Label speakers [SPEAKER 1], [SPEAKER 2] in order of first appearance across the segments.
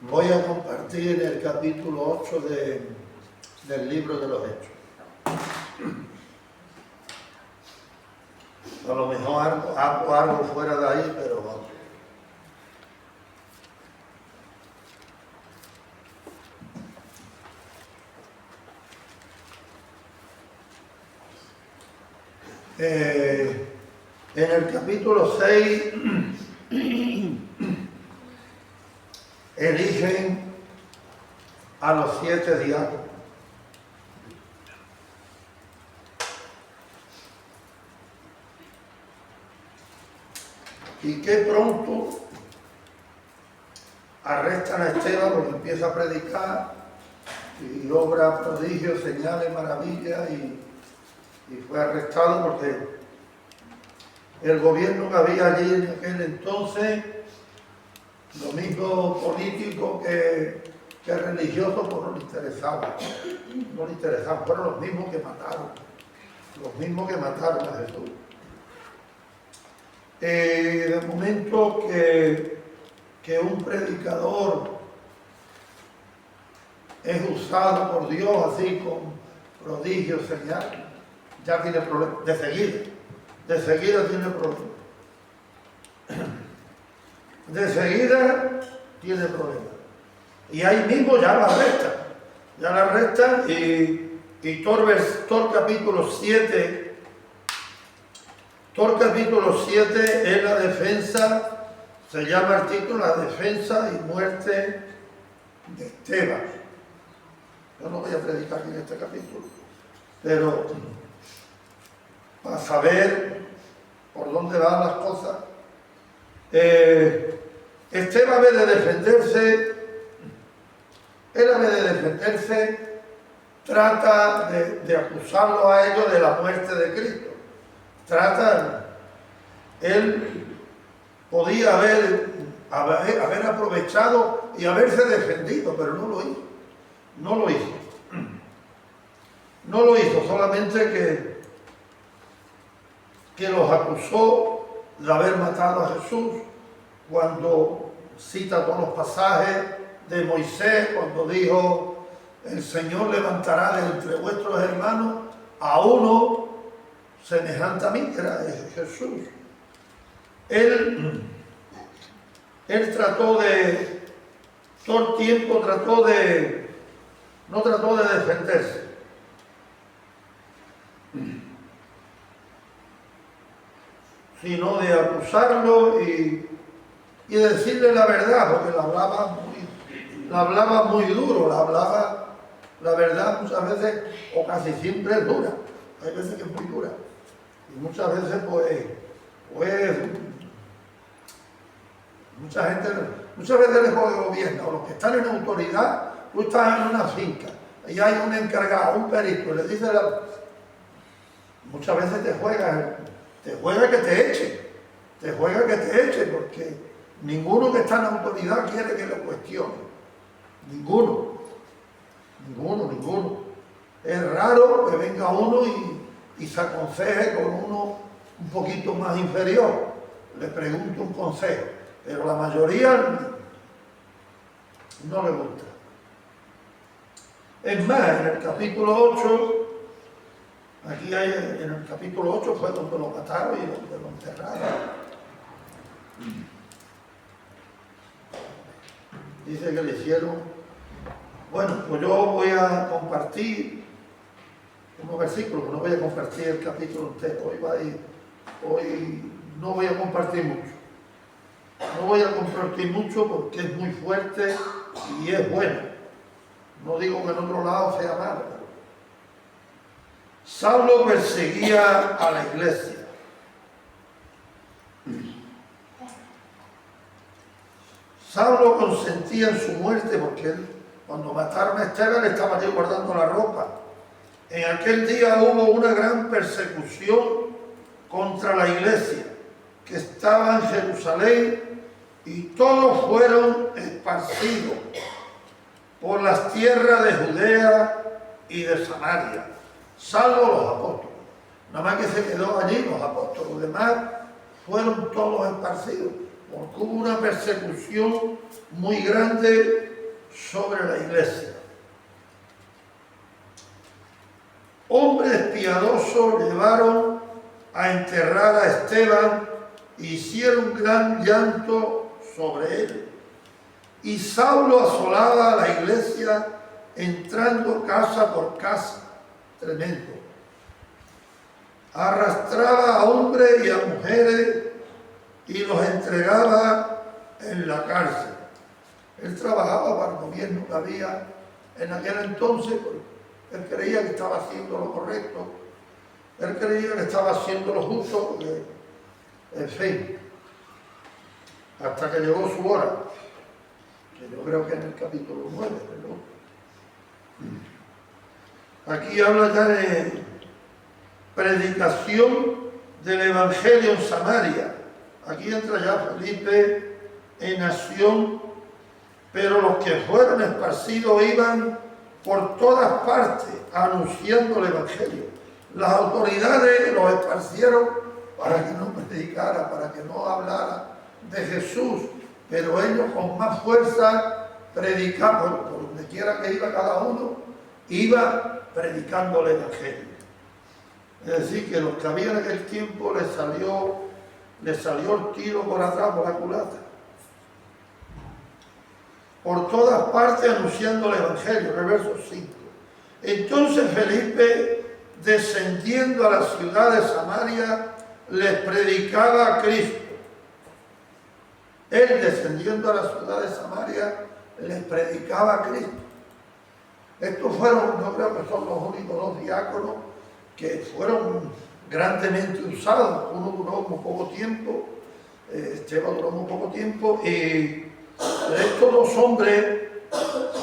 [SPEAKER 1] Voy a compartir el capítulo 8 del libro de los Hechos. A lo mejor hago algo fuera de ahí, pero vamos. En el capítulo 6 eligen a los 7 diáconos. Y qué pronto arrestan a Esteban porque empieza a predicar y obra prodigios, señales, maravillas y fue arrestado porque el gobierno que había allí en aquel entonces, lo mismo político que religioso, pues no le interesaba. No le interesaba, fueron los mismos que mataron a Jesús. De momento que un predicador es usado por Dios así con prodigios, señales, ya tiene problemas, de seguida tiene problemas. De seguida tiene problemas. Y ahí mismo ya la arrestan, y todo el capítulo 7, todo el capítulo 7 es la defensa, se llama el título, la defensa y muerte de Esteban. Yo no voy a predicar en este capítulo, pero para saber por dónde van las cosas. Esteban, a vez de defenderse, trata de acusarlo a ellos de la muerte de Cristo. Él podía haber aprovechado y haberse defendido, pero no lo hizo. No lo hizo, solamente que los acusó de haber matado a Jesús, cuando cita todos los pasajes de Moisés, cuando dijo: el Señor levantará de entre vuestros hermanos a uno semejante a mí, que era Jesús. Él trató todo el tiempo no trató de defenderse. Sino de acusarlo y decirle la verdad, porque la hablaba muy duro, la verdad muchas veces, o casi siempre es dura, hay veces que es muy dura, y muchas veces muchas veces el gobierno, o los que están en autoridad, tú estás en una finca, y hay un encargado, un perito, y le dice muchas veces te juega que te eche, porque ninguno que está en autoridad quiere que lo cuestione. Ninguno. Es raro que venga uno y se aconseje con uno un poquito más inferior, le pregunte un consejo, pero la mayoría no le gusta. Es más, en el capítulo 8, en el capítulo 8 fue donde lo mataron y donde lo enterraron. Dice que le hicieron. Bueno, pues yo voy a compartir unos versículos, no voy a compartir el capítulo entero. Hoy no voy a compartir mucho. No voy a compartir mucho porque es muy fuerte y es bueno. No digo que en otro lado sea malo. Saulo perseguía a la iglesia. Saulo consentía en su muerte porque él, cuando mataron a Esteban, estaba allí guardando la ropa. En aquel día hubo una gran persecución contra la iglesia que estaba en Jerusalén, y todos fueron esparcidos por las tierras de Judea y de Samaria, salvo los apóstoles. Nada más que se quedó allí los apóstoles, los demás fueron todos esparcidos. porque hubo una persecución muy grande sobre la iglesia. Hombres piadosos llevaron a enterrar a Esteban e hicieron gran llanto sobre él. Y Saulo asolaba a la iglesia entrando casa por casa. Tremendo. Arrastraba a hombres y a mujeres y los entregaba en la cárcel. Él trabajaba para el gobierno que había en aquel entonces. Él creía que estaba haciendo lo correcto. Él creía que estaba haciendo lo justo. Porque, en fin, hasta que llegó su hora. Que yo creo que en el capítulo 9, ¿no? Aquí habla ya de predicación del Evangelio en Samaria. Aquí entra ya Felipe en acción, pero los que fueron esparcidos iban por todas partes anunciando el Evangelio. Las autoridades los esparcieron para que no predicara, para que no hablara de Jesús, pero ellos con más fuerza predicaban, por donde quiera que iba cada uno, iba predicando el Evangelio. Es decir, que los que había en aquel tiempo les salió el tiro por atrás, por la culata. Por todas partes anunciando el Evangelio, en el verso 5. Entonces Felipe, descendiendo a la ciudad de Samaria, les predicaba a Cristo. Él, descendiendo a la ciudad de Samaria, les predicaba a Cristo. Estos fueron, yo creo que son los únicos dos diáconos que fueron grandemente usados. Uno duró muy poco tiempo, Esteban duró muy poco tiempo, y estos dos hombres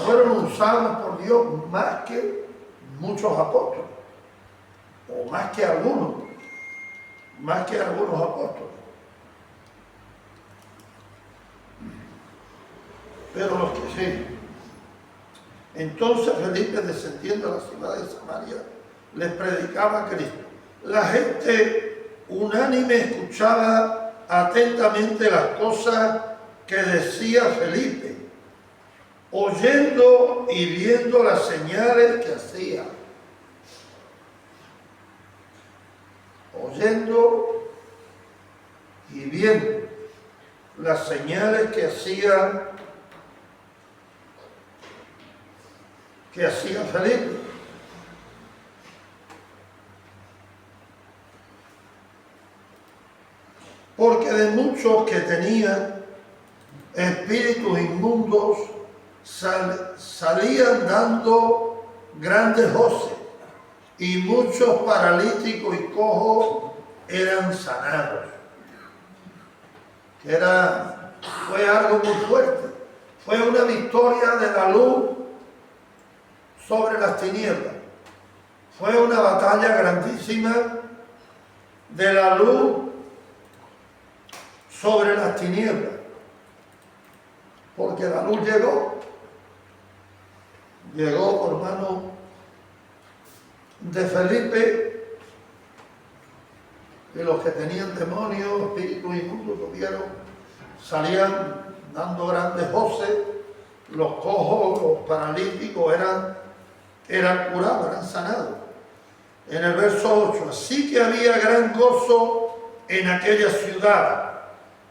[SPEAKER 1] fueron usados por Dios más que muchos apóstoles, o más que algunos apóstoles. Pero los que sí. Entonces Felipe, descendiendo a la ciudad de Samaria, les predicaba a Cristo. La gente unánime escuchaba atentamente las cosas que decía Felipe, oyendo y viendo las señales que hacía. Oyendo y viendo las señales que hacía Felipe. Porque de muchos que tenían espíritus inmundos salían dando grandes voces, y muchos paralíticos y cojos eran sanados. Fue algo muy fuerte. Fue una victoria de la luz sobre las tinieblas. Fue una batalla grandísima de la luz sobre las tinieblas, porque la luz llegó por mano de Felipe, y los que tenían demonios, espíritus inmundos, lo vieron, salían dando grandes voces, los cojos, los paralíticos eran curados, eran sanados. En el verso 8, así que había gran gozo en aquella ciudad.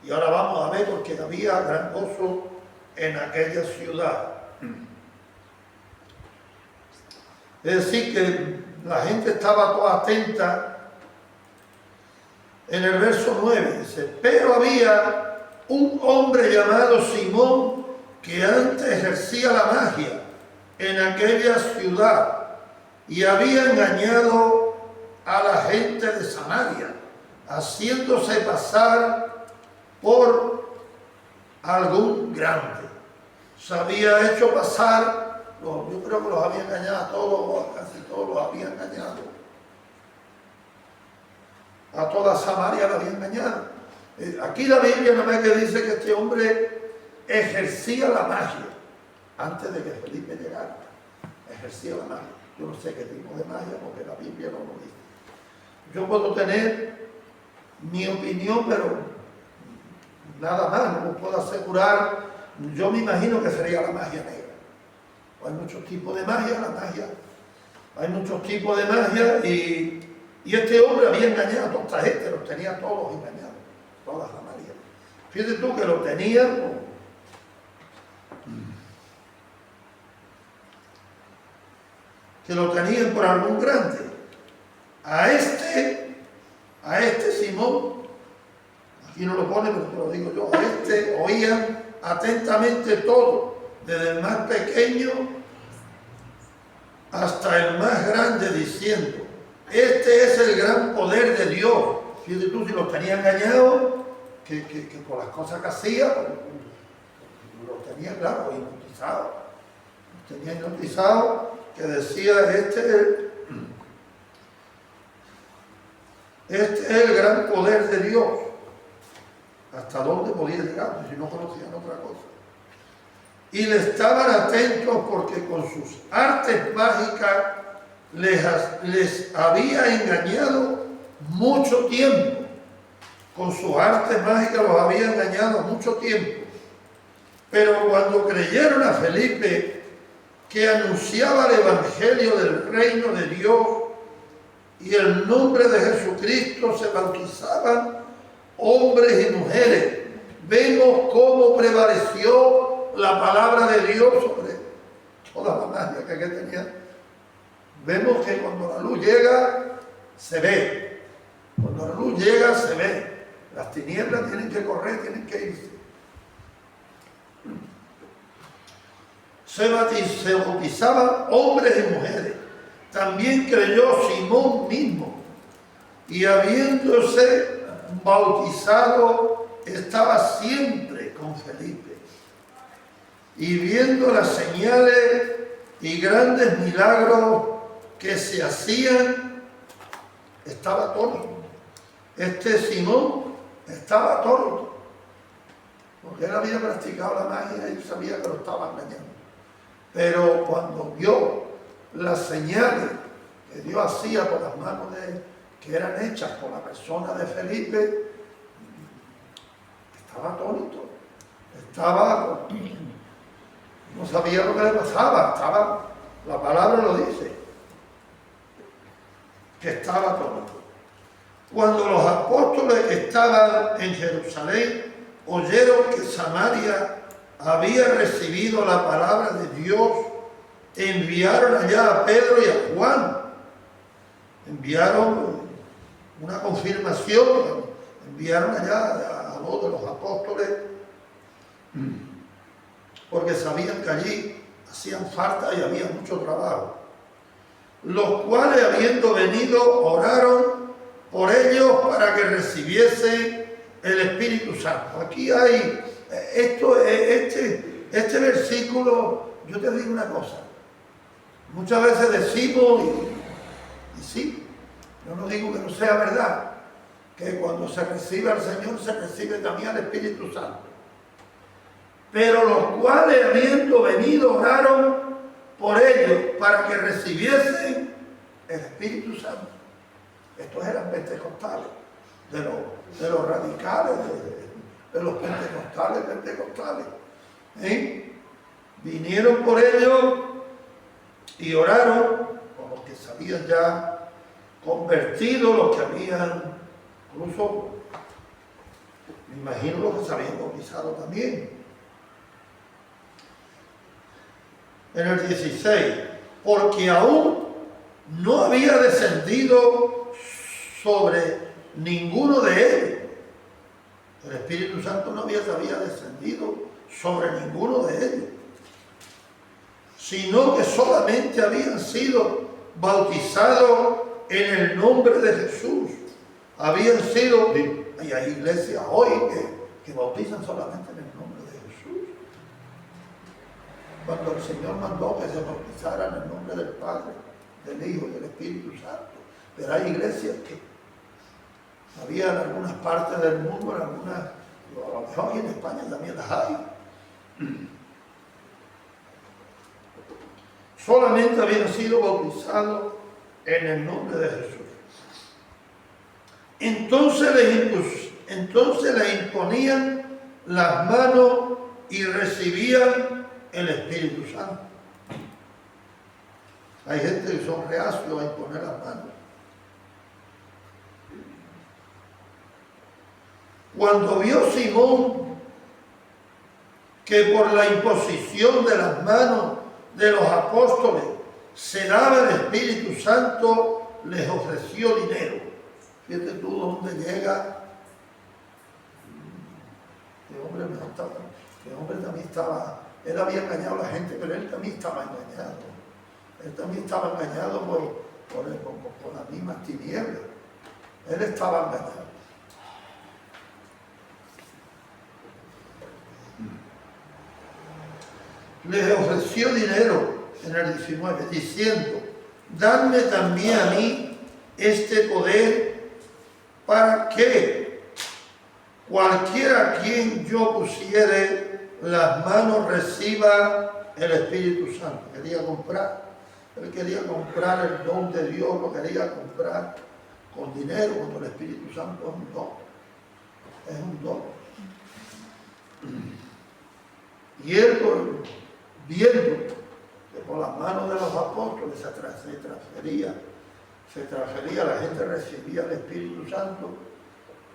[SPEAKER 1] Y ahora vamos a ver porque había gran gozo en aquella ciudad. Es decir, que la gente estaba toda atenta. En el verso 9 dice, pero había un hombre llamado Simón que antes ejercía la magia en aquella ciudad y había engañado a la gente de Samaria, haciéndose pasar por algún grande. Se había hecho pasar, yo creo que los había engañado a todos, casi todos los había engañado. A toda Samaria la había engañado. Aquí la Biblia no ve que dice que este hombre ejercía la magia antes de que Felipe llegara. Ejercía la magia. Yo no sé qué tipo de magia, porque la Biblia no lo dice. Yo puedo tener mi opinión, pero nada más, no lo puedo asegurar. Yo me imagino que sería la magia negra. Hay muchos tipos de magia, hay muchos tipos de magia y este hombre había engañado a toda esta gente, los tenía todos engañados, todas las María. Fíjate tú que lo tenían, por algún grande. A este Simón, aquí no lo pone, pero te lo digo yo, a este oían atentamente todo, desde el más pequeño hasta el más grande, diciendo: este es el gran poder de Dios. Fíjate tú, si los tenía engañados, que por las cosas que hacía, los tenía, claro, hipnotizados. Los tenía hipnotizados, que decía: este es el gran poder de Dios. ¿Hasta dónde podía llegar? Si no conocían otra cosa. Y le estaban atentos porque con sus artes mágicas les había engañado mucho tiempo. Con sus artes mágicas los había engañado mucho tiempo. Pero cuando creyeron a Felipe, que anunciaba el evangelio del reino de Dios y el nombre de Jesucristo, se bautizaban hombres y mujeres. Vemos cómo prevaleció la palabra de Dios sobre toda la magia que tenía. Vemos que cuando la luz llega, se ve. Cuando la luz llega, se ve. Las tinieblas tienen que correr, tienen que irse. Se bautizaban hombres y mujeres. También creyó Simón mismo, y habiéndose bautizado, estaba siempre con Felipe. Y viendo las señales y grandes milagros que se hacían, estaba atónito. Este Simón estaba atónito, porque él había practicado la magia y sabía que lo estaba engañando. Pero cuando vio las señales que Dios hacía por las manos que eran hechas por la persona de Felipe, estaba atónito, no sabía lo que le pasaba, la palabra lo dice, que estaba atónito. Cuando los apóstoles que estaban en Jerusalén oyeron que Samaria había recibido la palabra de Dios, enviaron allá a Pedro y a Juan. Enviaron una confirmación, enviaron allá a dos de los apóstoles, porque sabían que allí hacían falta y había mucho trabajo. Los cuales, habiendo venido, oraron por ellos para que recibiesen el Espíritu Santo. Aquí hay este versículo. Yo te digo una cosa, muchas veces decimos, y sí, yo no digo que no sea verdad, que cuando se recibe al Señor se recibe también al Espíritu Santo. Pero los cuales, habiendo venido, oraron por ellos para que recibiesen el Espíritu Santo. Estos eran pentecostales, de los radicales, de los pentecostales. Vinieron por ellos y oraron por los que se habían ya convertido, los que habían, incluso, me imagino los que se habían bautizado también. En el 16, porque aún no había descendido sobre ninguno de ellos. El Espíritu Santo no había descendido sobre ninguno de ellos, sino que solamente habían sido bautizados en el nombre de Jesús. Habían sido, y hay iglesias hoy que bautizan solamente en el nombre de Jesús. Cuando el Señor mandó que se bautizaran en el nombre del Padre, del Hijo y del Espíritu Santo. Pero hay iglesias que había en algunas partes del mundo, en algunas, a lo mejor en España también las hay. Solamente habían sido bautizados en el nombre de Jesús. Entonces les imponían las manos y recibían el Espíritu Santo. Hay gente que son reacios a imponer las manos. Cuando vio Simón que por la imposición de las manos de los apóstoles se daba el Espíritu Santo, les ofreció dinero. Fíjate tú dónde llega. Este hombre también estaba, él había engañado a la gente, pero él también estaba engañado. Él también estaba engañado por las mismas tinieblas. Él estaba engañado. Les ofreció dinero en el 19, diciendo: dadme también a mí este poder para que cualquiera a quien yo pusiere las manos reciba el Espíritu Santo. Quería comprar, él quería comprar el don de Dios, lo quería comprar con dinero, cuando el Espíritu Santo es un don. Es un don. Y él, viendo que por las manos de los apóstoles se transfería, la gente recibía el Espíritu Santo,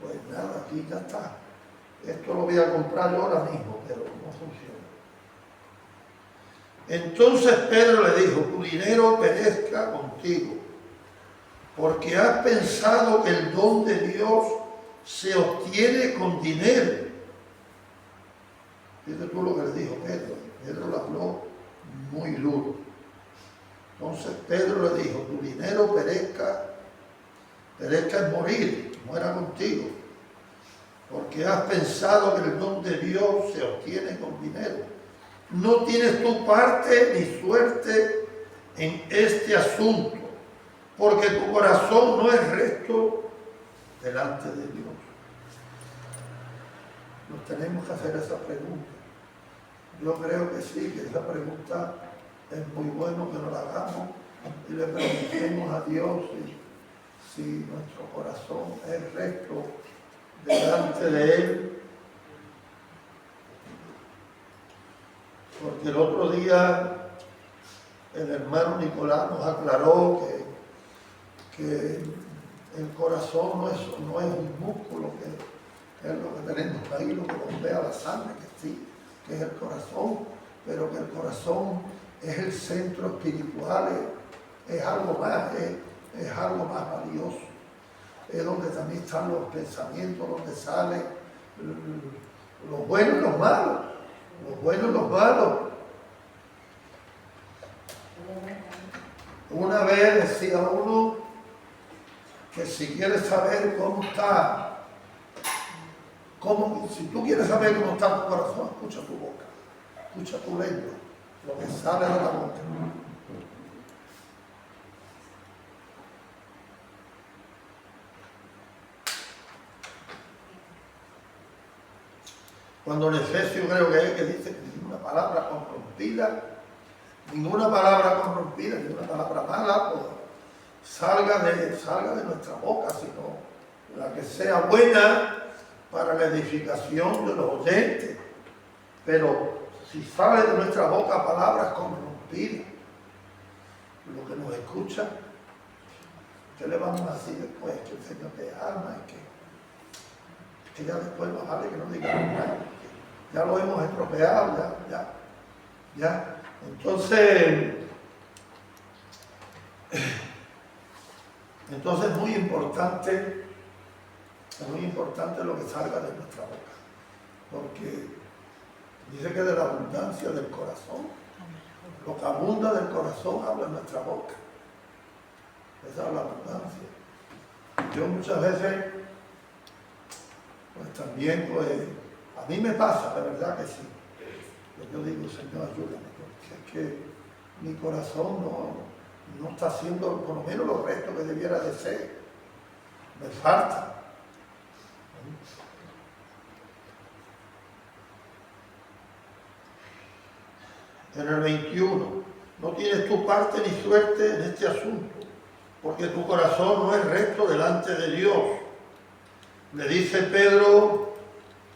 [SPEAKER 1] pues nada, aquí ya está. Esto lo voy a comprar yo ahora mismo, pero no funciona. Entonces Pedro le dijo: tu dinero perezca contigo, porque has pensado que el don de Dios se obtiene con dinero. Fíjate tú lo que le dijo Pedro. Pedro le habló muy duro. Entonces Pedro le dijo: tu dinero perezca es morir, muera contigo, porque has pensado que el don de Dios se obtiene con dinero. No tienes tu parte ni suerte en este asunto, porque tu corazón no es recto delante de Dios. Nos tenemos que hacer esa pregunta. Yo creo que sí, que esa pregunta es muy bueno que nos la hagamos y le preguntemos a Dios si nuestro corazón es recto delante de Él. Porque el otro día el hermano Nicolás nos aclaró que el corazón no es un músculo, que es lo que tenemos ahí, lo que bombea la sangre, que sí, que es el corazón, pero que el corazón es el centro espiritual, es algo más, es algo más valioso. Es donde también están los pensamientos, donde salen los buenos y los malos. Los buenos y los malos. Una vez decía uno que si quieres saber cómo está, si tú quieres saber cómo está tu corazón, escucha tu boca, escucha tu lengua, lo que sale de la boca. Cuando en Efesios creo que es que dice que ninguna palabra corrompida, ninguna palabra mala, pues, salga de nuestra boca, sino la que sea buena para la edificación de los oyentes. Pero si sale de nuestra boca palabras corrompidas, lo que nos escucha, ¿qué le vamos a decir después? Que el Señor te ama y que ya después no vale que no digamos nada. Ya lo hemos estropeado, ya. Entonces es muy importante lo que salga de nuestra boca, porque dice que de la abundancia del corazón, lo que abunda del corazón habla en nuestra boca. Esa es la abundancia. Yo muchas veces, pues también, a mí me pasa, de verdad que sí. Yo digo: Señor, ayúdame, porque es que mi corazón no está haciendo por lo menos lo resto que debiera de ser. Me falta. En el 21, no tienes tu parte ni suerte en este asunto, porque tu corazón no es recto delante de Dios. Le dice Pedro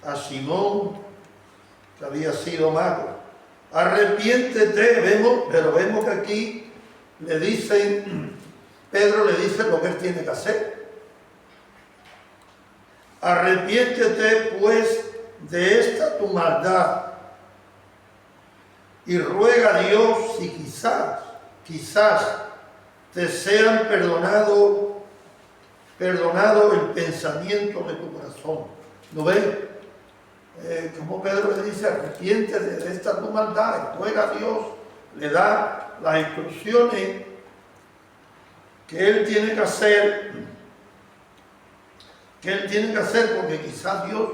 [SPEAKER 1] a Simón que había sido mago. Arrepiéntete, pero vemos que aquí le dicen, Pedro le dice lo que él tiene que hacer. Arrepiéntete pues de esta tu maldad y ruega a Dios si quizás te sean perdonado el pensamiento de tu corazón. ¿Lo ven? Como Pedro le dice, arrepiéntete de esta tu maldad, ruega a Dios, le da las instrucciones que él tiene que hacer, porque quizás Dios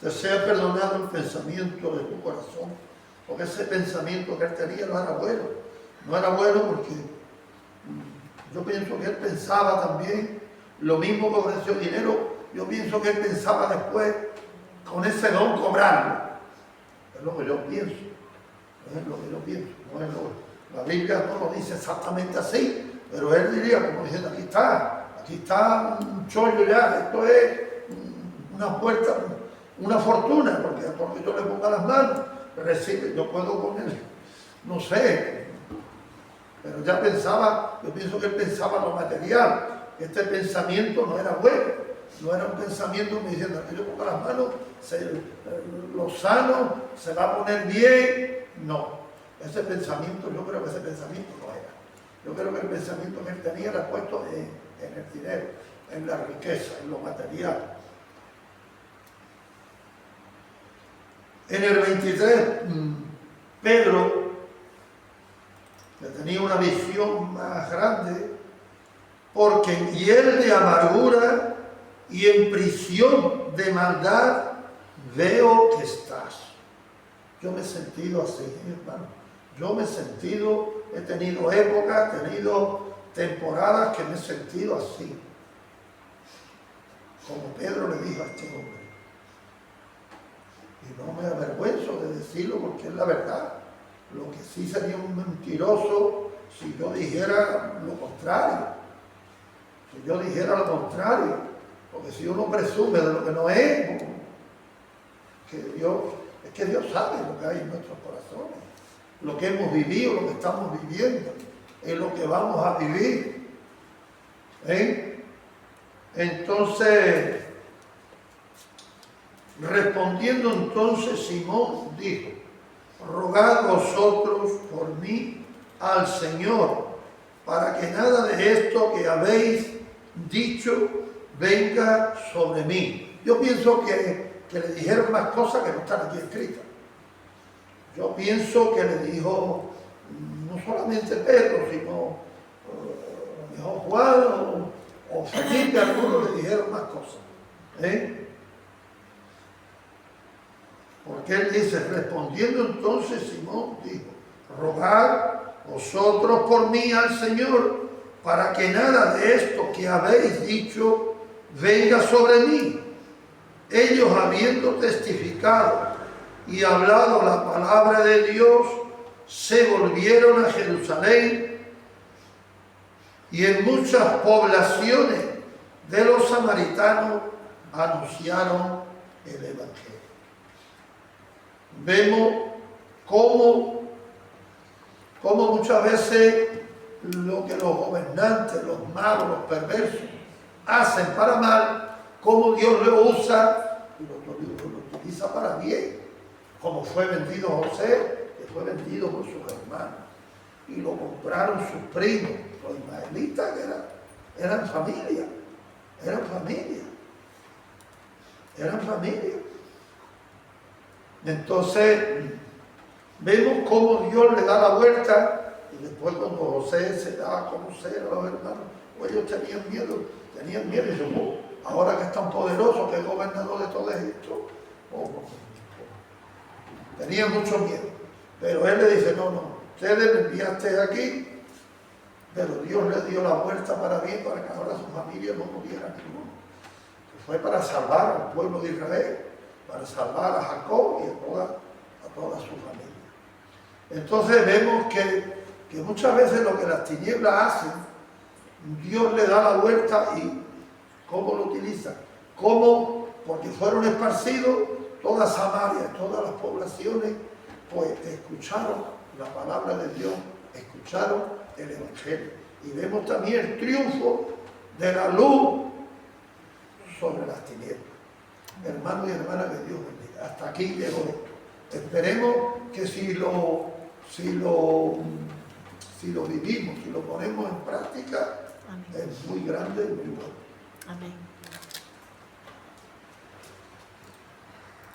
[SPEAKER 1] te sea perdonado el pensamiento de tu corazón, porque ese pensamiento que él tenía no era bueno porque yo pienso que él pensaba también lo mismo que ofreció dinero. Yo pienso que él pensaba después con ese don cobrarlo. Es lo que yo pienso. La Biblia no lo dice exactamente así, pero él diría, como diciendo, aquí está un chollo ya, esto es una puerta, una fortuna, porque yo le ponga las manos, recibe, yo puedo poner, no sé. Pero ya yo pienso que él pensaba lo material, que este pensamiento no era bueno, no era un pensamiento me diciendo, que yo pongo las manos, lo sano, se va a poner bien. No, ese pensamiento, yo creo que ese pensamiento no era. Yo creo que el pensamiento que él tenía era puesto en el dinero, en la riqueza, en lo material. En el 23, Pedro, que tenía una visión más grande, porque en hiel de amargura y en prisión de maldad veo que estás. Yo me he sentido así, hermano. He tenido épocas, he tenido temporadas que me he sentido así. Como Pedro le dijo a este hombre. Y no me avergüenzo de decirlo porque es la verdad. Lo que sí sería un mentiroso si yo dijera lo contrario. Porque si uno presume de lo que no es, que Dios sabe lo que hay en nuestros corazones, lo que hemos vivido, lo que estamos viviendo, es lo que vamos a vivir. Entonces, respondiendo entonces Simón dijo, rogad vosotros por mí al Señor, para que nada de esto que habéis dicho venga sobre mí. Yo pienso que le dijeron más cosas que no están aquí escritas. Yo pienso que le dijo no solamente Pedro, sino Juan o Felipe, algunos le dijeron más cosas. Porque él dice, respondiendo entonces Simón dijo, rogad vosotros por mí al Señor, para que nada de esto que habéis dicho venga sobre mí. Ellos, habiendo testificado y hablado la palabra de Dios, se volvieron a Jerusalén, y en muchas poblaciones de los samaritanos anunciaron el Evangelio. Vemos cómo muchas veces lo que los gobernantes, los malos, los perversos hacen para mal, cómo Dios lo usa y lo utiliza para bien, como fue vendido José, que fue vendido por sus hermanos y lo compraron sus primos, los ismaelitas, que eran familia. Entonces vemos cómo Dios le da la vuelta, y después cuando José se da a conocer a los hermanos, pues ellos tenían miedo y dicen, ahora que es tan poderoso, que es gobernador de todo Egipto, tenían mucho miedo. Pero él le dice, no, ustedes me enviaste aquí, pero Dios les dio la vuelta para bien, para que ahora su familia no muriera ninguno. Fue para salvar al pueblo de Israel, para salvar a Jacob y a toda su familia. Entonces vemos que muchas veces lo que las tinieblas hacen, Dios le da la vuelta y ¿Cómo lo utilizan? ¿Cómo? Porque fueron esparcidos toda Samaria, todas las poblaciones, pues escucharon la palabra de Dios, escucharon el Evangelio. Y vemos también el triunfo de la luz sobre las tinieblas. Hermanos y hermanas, que Dios bendiga. Hasta aquí llegó esto. Esperemos que si lo vivimos, si lo ponemos en práctica, amén, es muy grande y muy bueno.
[SPEAKER 2] Amén.